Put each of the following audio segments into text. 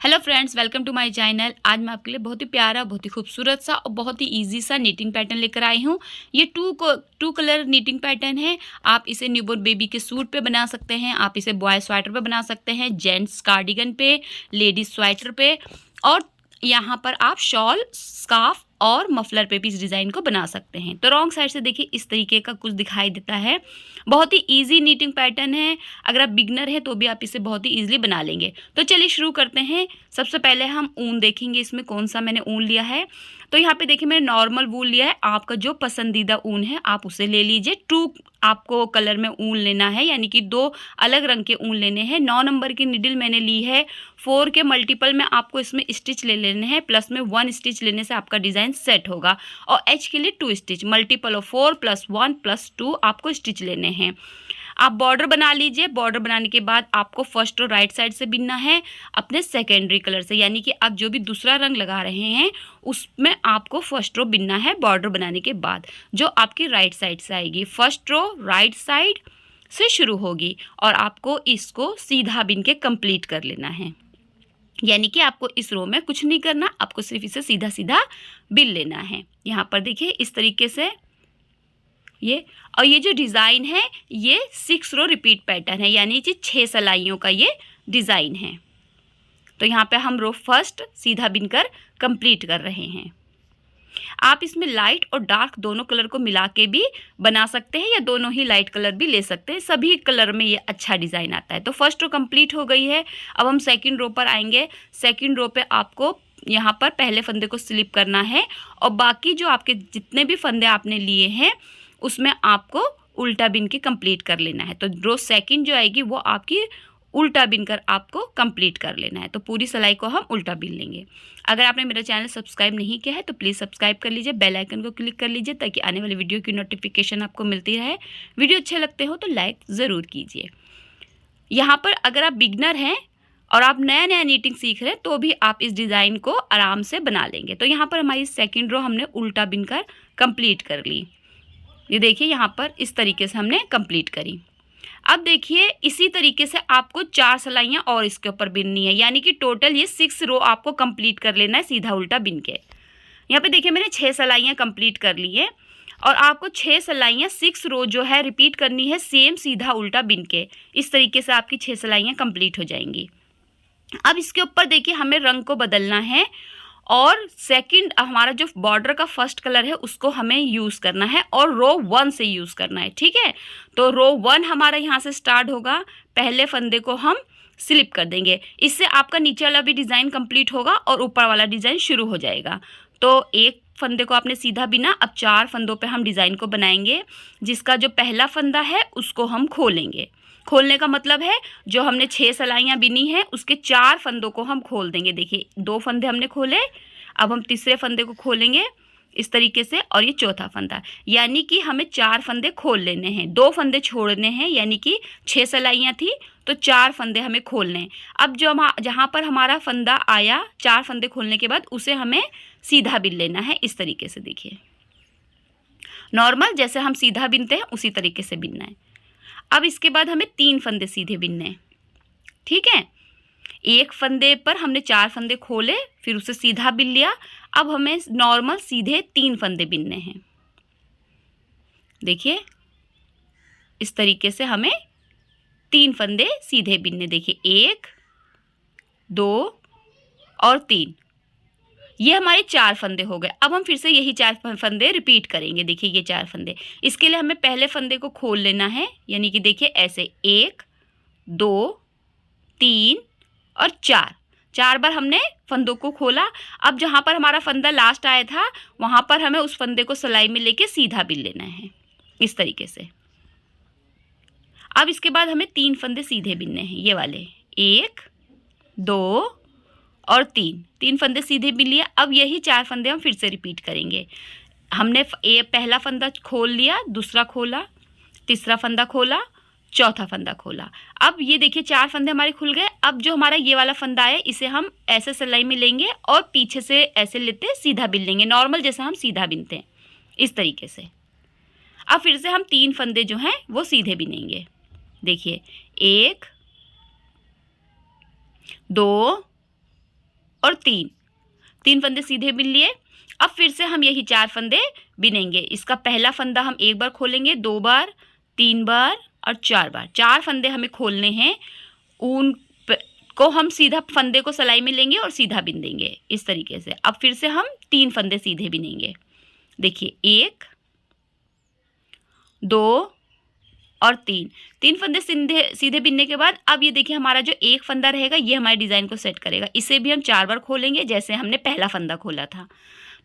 Hello friends, welcome to my channel. आज मैं आपके लिए बहुत ही प्यारा, बहुत ही खूबसूरत सा और बहुत ही इजी सा नीटिंग पैटर्न लेकर आई हूँ। ये टू कलर नीटिंग पैटर्न है। आप इसे न्यूबॉर्न बेबी के सूट पे बना सकते हैं, आप इसे बॉय स्वेटर पे बना सकते हैं, जेंट्स कार्डिगन पे, लेडीज स्वेटर पे, और यहाँ पर आप शॉल, स्कार्फ और मफलर पे भी इस डिज़ाइन को बना सकते हैं। तो रॉन्ग साइड से देखिए इस तरीके का कुछ दिखाई देता है। बहुत ही इजी नीटिंग पैटर्न है। अगर आप बिगनर हैं तो भी आप इसे बहुत ही इजीली बना लेंगे। तो चलिए शुरू करते हैं। सबसे पहले हम ऊन देखेंगे, इसमें कौन सा मैंने ऊन लिया है। तो यहाँ पे देखिए मैंने नॉर्मल वूल लिया है। आपका जो पसंदीदा ऊन है आप उसे ले लीजिए। टू आपको कलर में ऊन लेना है, यानी कि 2 अलग रंग के ऊन लेने हैं। 9 नंबर की निडल मैंने ली है। 4 के मल्टीपल में आपको इसमें स्टिच ले लेने हैं, प्लस में 1 स्टिच लेने से आपका डिज़ाइन सेट होगा। और एच के लिए 2 स्टिच, मल्टीपल ऑफ 4 + 1 + 2 आपको स्टिच लेने हैं। आप बॉर्डर बना लीजिए। बॉर्डर बनाने के बाद आपको फर्स्ट और राइट साइड से बिनना है अपने सेकेंडरी कलर से, यानी कि आप जो भी दूसरा रंग लगा रहे हैं उसमें आपको फर्स्ट रो बिनना है बॉर्डर बनाने के बाद, जो आपकी राइट साइड से आएगी। फर्स्ट रो राइट साइड से शुरू होगी और आपको इसको सीधा बिन के कंप्लीट कर लेना है। यानी कि आपको इस रो में कुछ नहीं करना, आपको सिर्फ इसे सीधा सीधा बिन लेना है। यहाँ पर देखिए इस तरीके से ये, और ये जो डिज़ाइन है ये 6 रो रिपीट पैटर्न है, यानी कि 6 सिलाइयों का ये डिज़ाइन है। तो यहाँ पे हम रो फर्स्ट सीधा बिनकर कंप्लीट कर रहे हैं। आप इसमें लाइट और डार्क दोनों कलर को मिला के भी बना सकते हैं, या दोनों ही लाइट कलर भी ले सकते हैं। सभी कलर में ये अच्छा डिज़ाइन आता है। तो फर्स्ट रो कंप्लीट हो गई है। अब हम सेकंड रो पर आएंगे। सेकंड रो पे आपको यहाँ पर पहले फंदे को स्लिप करना है और बाकी जो आपके जितने भी फंदे आपने लिए हैं उसमें आपको उल्टा बिन के कंप्लीट कर लेना है। तो रो सेकंड जो आएगी वो आपकी उल्टा बिन कर आपको कंप्लीट कर लेना है। तो पूरी सिलाई को हम उल्टा बिन लेंगे। अगर आपने मेरा चैनल सब्सक्राइब नहीं किया है तो प्लीज़ सब्सक्राइब कर लीजिए, बेल आइकन को क्लिक कर लीजिए ताकि आने वाली वीडियो की नोटिफिकेशन आपको मिलती रहे। वीडियो अच्छे लगते हो तो लाइक ज़रूर कीजिए। यहाँ पर अगर आप बिगनर हैं और आप नया नया नीटिंग सीख रहे हैं तो भी आप इस डिज़ाइन को आराम से बना लेंगे। तो यहाँ पर हमारी सेकेंड रो हमने उल्टा बिन कर कंप्लीट कर ली। ये देखिए यहाँ पर इस तरीके से हमने कंप्लीट करी। अब देखिए इसी तरीके से आपको 4 सिलाइयाँ और इसके ऊपर बिननी है, यानी कि टोटल ये 6 रो आपको कंप्लीट कर लेना है सीधा उल्टा बिन के। यहाँ पे देखिए मैंने 6 सिलाइयाँ कंप्लीट कर ली है और आपको 6 सिलाइयाँ 6 रो जो है रिपीट करनी है सेम सीधा उल्टा बिन के। इस तरीके से आपकी 6 सिलाइयाँ कंप्लीट हो जाएंगी। अब इसके ऊपर देखिए हमें रंग को बदलना है और सेकंड हमारा जो बॉर्डर का फर्स्ट कलर है उसको हमें यूज़ करना है और रो 1 से यूज़ करना है, ठीक है। तो रो 1 हमारा यहाँ से स्टार्ट होगा। पहले फंदे को हम स्लिप कर देंगे, इससे आपका नीचे वाला भी डिज़ाइन कंप्लीट होगा और ऊपर वाला डिज़ाइन शुरू हो जाएगा। तो एक फंदे को आपने सीधा बिना, अब 4 फंदों पे हम डिज़ाइन को बनाएंगे। जिसका जो पहला फंदा है उसको हम खोलेंगे। खोलने का मतलब है जो हमने 6 सिलाइयाँ बिनी हैं उसके 4 फंदों को हम खोल देंगे। देखिए 2 फंदे हमने खोले, अब हम तीसरे फंदे को खोलेंगे इस तरीके से, और ये चौथा फंदा, यानी कि हमें 4 फंदे खोल लेने हैं। 2 फंदे छोड़ने हैं, यानी कि 6 सिलाइयाँ थी तो 4 फंदे हमें खोलने हैं। अब जो जहाँ पर हमारा फंदा आया 4 फंदे खोलने के बाद उसे हमें सीधा बिन लेना है। इस तरीके से देखिए नॉर्मल जैसे हम सीधा बिनते हैं उसी तरीके से बिनना है। अब इसके बाद हमें 3 फंदे सीधे बिनने हैं, ठीक है। एक फंदे पर हमने 4 फंदे खोले, फिर उसे सीधा बिन लिया। अब हमें नॉर्मल सीधे 3 फंदे बिनने हैं। देखिए इस तरीके से हमें 3 फंदे सीधे बिनने। देखिए 1 2 और 3, ये हमारे 4 फंदे हो गए। अब हम फिर से यही 4 फंदे रिपीट करेंगे। देखिए ये 4 फंदे, इसके लिए हमें पहले फंदे को खोल लेना है, यानी कि देखिए ऐसे 1 2 3 और 4 बार हमने फंदों को खोला। अब जहाँ पर हमारा फंदा लास्ट आया था वहाँ पर हमें उस फंदे को सिलाई में लेके सीधा बिन लेना है इस तरीके से। अब इसके बाद हमें 3 फंदे सीधे बिनने हैं, ये वाले 1 2 और 3 फंदे सीधे बिन लिए। अब यही 4 फंदे हम फिर से रिपीट करेंगे। हमने पहला फंदा खोल लिया, दूसरा खोला, तीसरा फंदा खोला, चौथा फंदा खोला। अब ये देखिए 4 फंदे हमारे खुल गए। अब जो हमारा ये वाला फंदा है इसे हम ऐसे सिलाई में लेंगे और पीछे से ऐसे लेते सीधा बिन लेंगे, नॉर्मल जैसा हम सीधा बिनते हैं इस तरीके से। अब फिर से हम 3 फंदे जो हैं वो सीधे बिनेंगे। देखिए 1 2 और 3, 3 फंदे सीधे बिन लिए। अब फिर से हम यही 4 फंदे बिनेंगे। इसका पहला फंदा हम एक बार खोलेंगे, 2 बार, 3 बार और 4 बार। 4 फंदे हमें खोलने हैं। ऊन को हम सीधा फंदे को सिलाई में लेंगे और सीधा बिन देंगे इस तरीके से। अब फिर से हम 3 फंदे सीधे बिनेंगे। देखिए 1, 2 और 3, 3 फंदे सीधे बिनने के बाद अब ये देखिए हमारा जो एक फंदा रहेगा ये हमारे डिज़ाइन को सेट करेगा। इसे भी हम 4 बार खोलेंगे जैसे हमने पहला फंदा खोला था।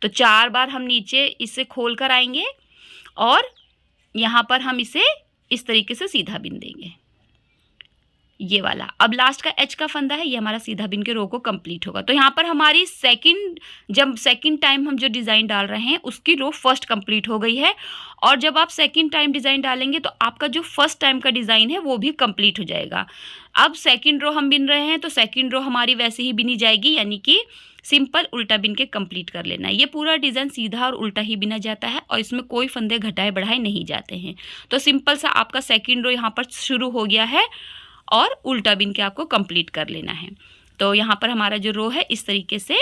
तो 4 बार हम नीचे इसे खोल कर आएंगे और यहाँ पर हम इसे इस तरीके से सीधा बिन देंगे, ये वाला। अब लास्ट का एच का फंदा है, ये हमारा सीधा बिन के रो को कंप्लीट होगा। तो यहाँ पर हमारी जब सेकंड टाइम हम जो डिज़ाइन डाल रहे हैं उसकी रो फर्स्ट कंप्लीट हो गई है। और जब आप सेकंड टाइम डिज़ाइन डालेंगे तो आपका जो फर्स्ट टाइम का डिज़ाइन है वो भी कंप्लीट हो जाएगा। अब सेकंड रो हम बिन रहे हैं तो सेकंड रो हमारी वैसे ही बिनी जाएगी, यानी कि सिंपल उल्टा बिन के कंप्लीट कर लेना है। ये पूरा डिज़ाइन सीधा और उल्टा ही बिना जाता है और इसमें कोई फंदे घटाए बढ़ाए नहीं जाते हैं। तो सिंपल सा आपका सेकंड रो यहाँ पर शुरू हो गया है और उल्टा बिन के आपको कंप्लीट कर लेना है। तो यहाँ पर हमारा जो रो है इस तरीके से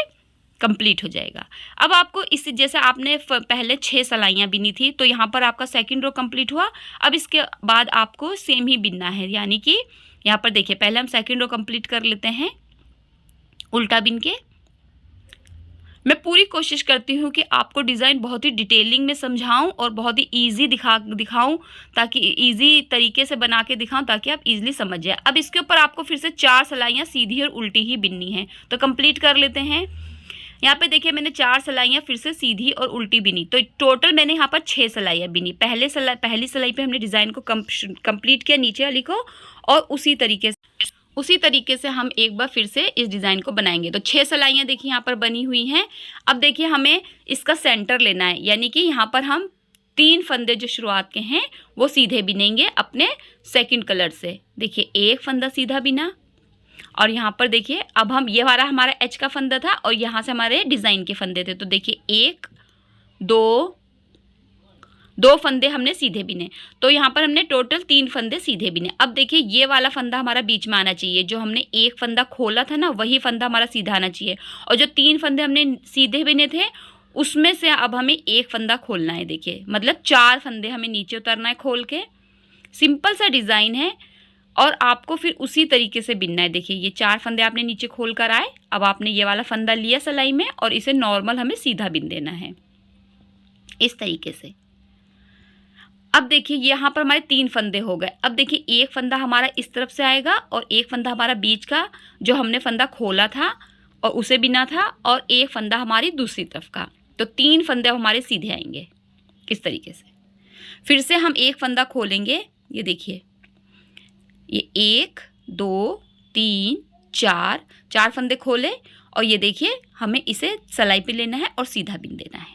कंप्लीट हो जाएगा। अब आपको इस जैसे आपने पहले 6 सिलाइयाँ बिनी थी तो यहाँ पर आपका सेकंड रो कंप्लीट हुआ। अब इसके बाद आपको सेम ही बिनना है, यानी कि यहाँ पर देखिए पहले हम सेकंड रो कंप्लीट कर लेते हैं उल्टा बिन के। मैं पूरी कोशिश करती हूँ कि आपको डिज़ाइन बहुत ही डिटेलिंग में समझाऊं और बहुत ही ईजी दिखाऊं, ताकि ईजी तरीके से बना के दिखाऊं ताकि आप इजीली समझ जाए। अब इसके ऊपर आपको फिर से 4 सिलाइयाँ सीधी और उल्टी ही बिननी है, तो कंप्लीट कर लेते हैं। यहाँ पे देखिए मैंने 4 सिलाइयाँ फिर से सीधी और उल्टी बिनी, तो टोटल मैंने यहाँ पर 6 सिलाइयाँ बिनी। पहली सिलाई पे हमने डिज़ाइन को कंप्लीट किया नीचे वाली को, और उसी तरीके से हम एक बार फिर से इस डिज़ाइन को बनाएंगे। तो 6 सिलाइयाँ देखिए यहाँ पर बनी हुई हैं। अब देखिए हमें इसका सेंटर लेना है, यानी कि यहाँ पर हम 3 फंदे जो शुरुआत के हैं वो सीधे बिनेंगे अपने सेकंड कलर से। देखिए एक फंदा सीधा बिना, और यहाँ पर देखिए अब हम ये वाला हमारा एच का फंदा था और यहाँ से हमारे डिज़ाइन के फंदे थे। तो देखिए 1, 2 फंदे हमने सीधे बिने, तो यहाँ पर हमने टोटल 3 फंदे सीधे बिने। अब देखिए ये वाला फंदा हमारा बीच में आना चाहिए, जो हमने एक फंदा खोला था ना वही फंदा हमारा सीधा आना चाहिए, और जो 3 फंदे हमने सीधे बिने थे उसमें से अब हमें एक फंदा खोलना है। देखिए मतलब 4 फंदे हमें नीचे उतरना है खोल के। सिंपल सा डिज़ाइन है और आपको फिर उसी तरीके से बिनना है। देखिए ये 4 फंदे आपने नीचे खोल कर आए, अब आपने ये वाला फंदा लिया सिलाई में और इसे नॉर्मल हमें सीधा बिन देना है इस तरीके से। अब देखिए यहाँ पर हमारे 3 फंदे हो गए। अब देखिए एक फंदा हमारा इस तरफ से आएगा और एक फंदा हमारा बीच का जो हमने फंदा खोला था और उसे बिना था, और एक फंदा हमारी दूसरी तरफ का। तो 3 फंदे हमारे सीधे आएंगे इस तरीके से। फिर से हम एक फंदा खोलेंगे, ये देखिए ये 1, 2, 3, 4 फंदे खोले, और ये देखिए हमें इसे सिलाई पे लेना है और सीधा बिन देना है।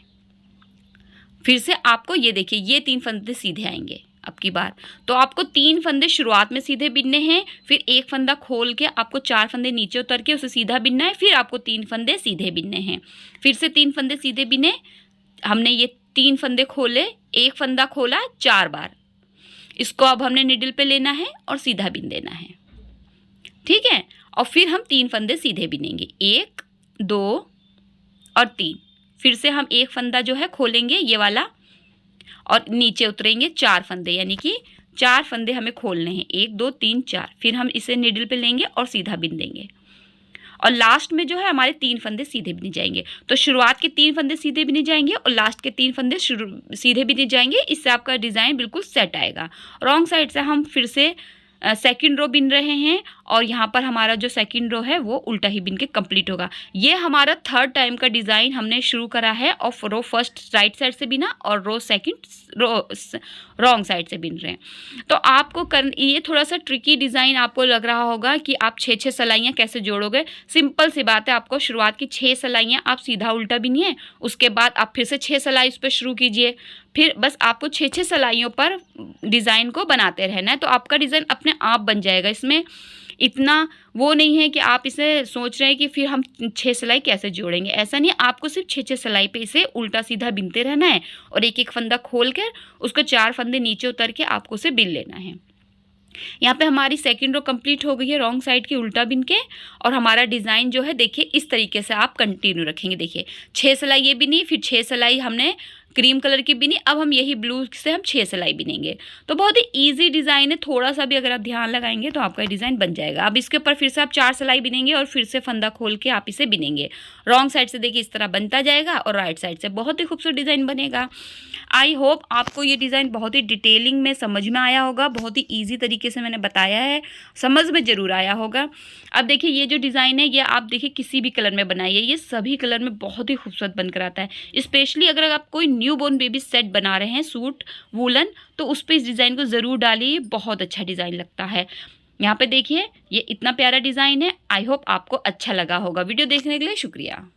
फिर से आपको ये देखिए ये 3 फंदे सीधे आएंगे अब की बार। तो आपको 3 फंदे शुरुआत में सीधे बिनने हैं, फिर एक फंदा खोल के आपको 4 फंदे नीचे उतर के उसे सीधा बिनना है, फिर आपको 3 फंदे सीधे बिनने हैं। फिर से 3 फंदे सीधे बिने, हमने ये 3 फंदे खोले, एक फंदा खोला 4 बार, इसको अब हमने निडल पे लेना है और सीधा बिन देना है, ठीक है। और फिर हम 3 फंदे सीधे बिनेंगे, 1, 2 और 3। फिर से हम एक फंदा जो है खोलेंगे ये वाला और नीचे उतरेंगे 4 फंदे, यानी कि 4 फंदे हमें खोलने हैं, 1, 2, 3, 4। फिर हम इसे निडल पे लेंगे और सीधा बिन देंगे, और लास्ट में जो है हमारे 3 फंदे सीधे बिने जाएंगे। तो शुरुआत के 3 फंदे सीधे बिने जाएंगे और लास्ट के 3 फंदे सीधे बिने जाएंगे। इससे आपका डिज़ाइन बिल्कुल सेट आएगा। रॉन्ग साइड से हम फिर से सेकंड रो बिन रहे हैं, और यहाँ पर हमारा जो सेकंड रो है वो उल्टा ही बिन के कंप्लीट होगा। ये हमारा 3rd टाइम का डिज़ाइन हमने शुरू करा है, और रो फर्स्ट राइट साइड से बिना और रो सेकंड रॉन्ग साइड से बिन रहे हैं। तो आपको ये थोड़ा सा ट्रिकी डिज़ाइन आपको लग रहा होगा कि आप 6 सिलाइयाँ कैसे जोड़ोगे। सिंपल सी बात है, आपको शुरुआत की 6 सिलाइयाँ आप सीधा उल्टा बिनिए, उसके बाद आप फिर से 6 सिलाई उस पर शुरू कीजिए, फिर बस आपको 6 सिलाइयों पर डिज़ाइन को बनाते रहना है, तो आपका डिज़ाइन अपने आप बन जाएगा। इसमें इतना वो नहीं है कि आप इसे सोच रहे हैं कि फिर हम 6 सिलाई कैसे जोड़ेंगे, ऐसा नहीं। आपको सिर्फ 6 सिलाई पे इसे उल्टा सीधा बिनते रहना है, और एक एक फंदा खोल कर उसको 4 फंदे नीचे उतर के आपको उसे बिन लेना है। यहाँ पे हमारी सेकंड रो कंप्लीट हो गई है रॉन्ग साइड की उल्टा बिन के। और हमारा डिज़ाइन जो है देखिए इस तरीके से आप कंटिन्यू रखेंगे। देखिए 6 सिलाई ये बिनी, फिर 6 सिलाई हमने क्रीम कलर की बिनी, अब हम यही ब्लू से हम 6 सिलाई बिनेंगे। तो बहुत ही ईजी डिज़ाइन है, थोड़ा सा भी अगर आप ध्यान लगाएंगे तो आपका डिज़ाइन बन जाएगा। अब इसके ऊपर फिर से आप 4 सिलाई बिनेंगे और फिर से फंदा खोल के आप इसे बिनेंगे। रॉन्ग साइड से देखिए इस तरह बनता जाएगा और राइट साइड से बहुत ही खूबसूरत डिज़ाइन बनेगा। आई होप आपको ये डिज़ाइन बहुत ही डिटेलिंग में समझ में आया होगा, बहुत ही ईजी तरीके से मैंने बताया है, समझ में ज़रूर आया होगा। अब देखिए ये जो डिज़ाइन है ये आप देखिए किसी भी कलर में बनाइए, ये सभी कलर में बहुत ही खूबसूरत बनकर आता है। स्पेशली अगर आप कोई न्यू बोर्न बेबी सेट बना रहे हैं सूट वूलन, तो उस पर इस डिज़ाइन को ज़रूर डालिए, ये बहुत अच्छा डिज़ाइन लगता है। यहाँ पे देखिए ये इतना प्यारा डिज़ाइन है। आई होप आपको अच्छा लगा होगा। वीडियो देखने के लिए शुक्रिया।